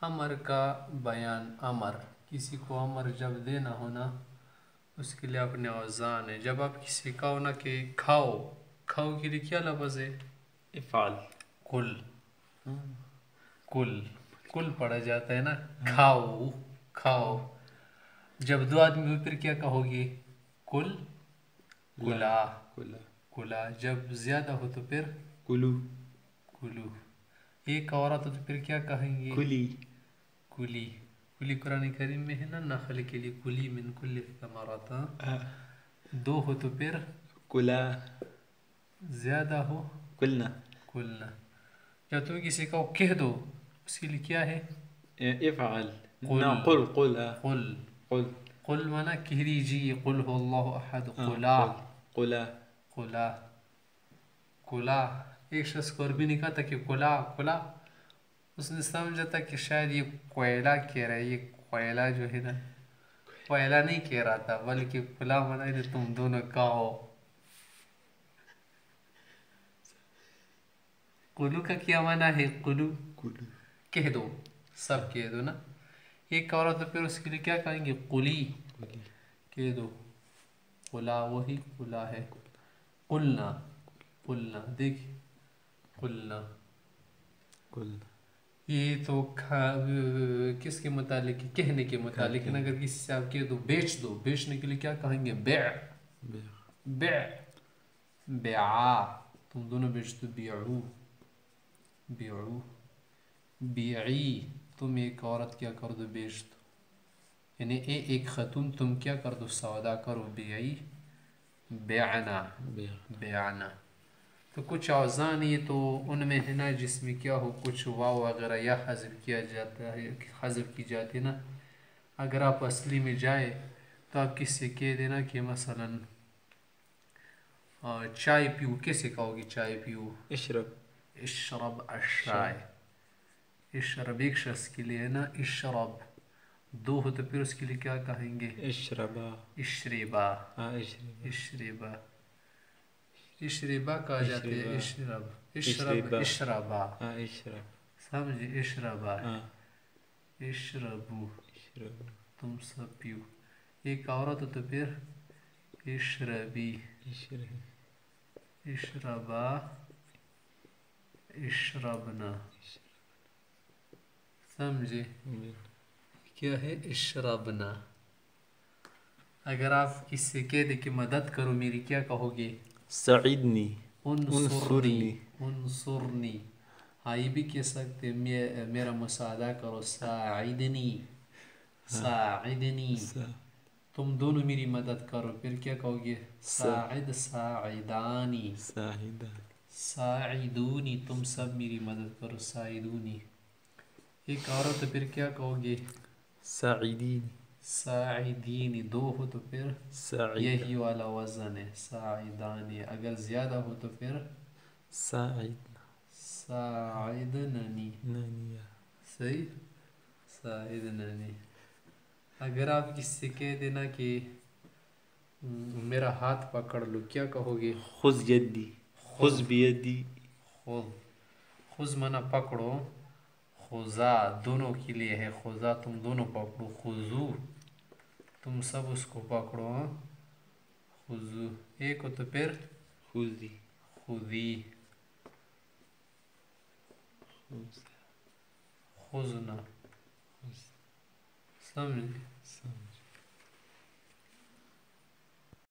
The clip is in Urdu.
امر کا بیان. امر کسی کو امر جب دینا ہونا اس کے لیے اپنے اوزان ہے. جب آپ کسی کا ہونا کہ کھاؤ، کھاؤ کے لیے کیا لفظ ہے؟ افعال. کل. کل کل پڑھا جاتا ہے نا. کھاؤ کھاؤ. جب دو آدمی ہو پھر کیا کہو گے؟ کل کلا. کلا. کلا. جب زیادہ ہو تو پھر کلو. کلو. ایک عورت ہو تو پھر کیا کہیں گے؟ کلی. کلی. کلی قرآن کریم میں ہے نا نخل کے لیے کلی من کل الثمرات. دو ہو تو پھر کلا. زیادہ ہو کلنا. کلنا. جب تم کسی کو کہہ دو اس کے لیے کیا ہے؟ افعال. قل. قل قل قل. قل. قل مانا کہہ دیجیے. قل هو اللہ احد. قلا. قل. قلا. قلا. قلا. ایک شخص کو عربی نہیں کہا تھا کہ قلا قلا، اس نے سمجھا تھا کہ شاید یہ کوئلہ کہہ رہا ہے. یہ کوئلہ جو ہے نا کوئلہ نہیں کہہ رہا تھا بلکہ قلا مانا ہے تم دونوں کہو. قلو کا کیا مانا ہے؟ قلو کلو. کہہ دو. سب کہہ دو نا. ایک عورت تو پھر اس کے لیے کیا کہیں گے؟ قلی. کلی. کہہ دو. قلا وہی قلا ہے. قلنا. قلنا. دیکھ قلنا. کل. یہ تو کس کے متعلق ہے؟ کہنے کے متعلق ہے. اگر کسی سے آپ کہہ دو بیچ دو، بیچنے کے لیے کیا کہیں گے؟ بیع. بیع. بیعا. تم دونوں بیچ دو. بیعو. بیعو. بیعی. تم ایک عورت کیا کر دو؟ بیچ دو. یعنی ایک خاتون تم کیا کر دو؟ سودا کرو. بیعی. بیعنا. بیعنا. تو کچھ اوزان یہ تو ان میں ہے نا جس میں کیا ہو کچھ واو وغیرہ یا حذف کیا جاتا ہے، حذف کی جاتی ہے نا. اگر آپ اصلی میں جائے تو آپ کس سے کہہ دینا کہ مثلا چائے پیو. کیسے کہو گے چائے پیو؟ اشرب. اشرب الشائے. اشرب ایک شخص کے لیے ہے نا. اشرب دو ہو تو پھر اس کے لیے کیا کہیں گے؟ اشربا. اشربا. اشربا. اشربا. اشربا کہا جاتا ہے. اشرب. اشرب. اشربا. اشرب. سمجھے؟ اشربا. ہاں. اشربو. اشرب. تم سب پیو. ایک عورت ہو تو پھر اشربی. اشرب. اشربا. اشربنا. سمجھے؟ کیا ہے؟ اشربنا. اگر آپ کس سے کہہ دیں کہ مدد کرو میری کیا کہو گے؟ سعدنی. انصرنی. انصرنی. ہاں یہ بھی کہہ سکتے میرا مساعدہ کرو. ساعدنی. ساعدنی. تم دونوں میری مدد کرو. پھر کیا کہو گے؟ ساعد. ساعدانی. ساعدہ. ساعدونی. تم سب میری مدد کرو. ساعدونی. ایک عورت تو پھر کیا کہو گے؟ ساعدین. ساعدین. دو ہو تو پھر ساعدہ. یہی والا وزن ہے. ساعدانی. اگر زیادہ ہو تو پھر ساعدنا. ساعدننی. نانیہ. صحیح. ساعدننی. اگر آپ کس سے کہہ دینا کہ میرا ہاتھ پکڑ لو کیا کہو گے؟ خذ یدی. خذ بیدی. خذ. خذ منا پکڑو. خذا دونوں کے لیے ہے. خذا تم دونوں پکڑو. خذو تم سب اس کو پکڑو. خذو. ایک ہو تو پھر خذی. خذی. خذنا. سمجھ.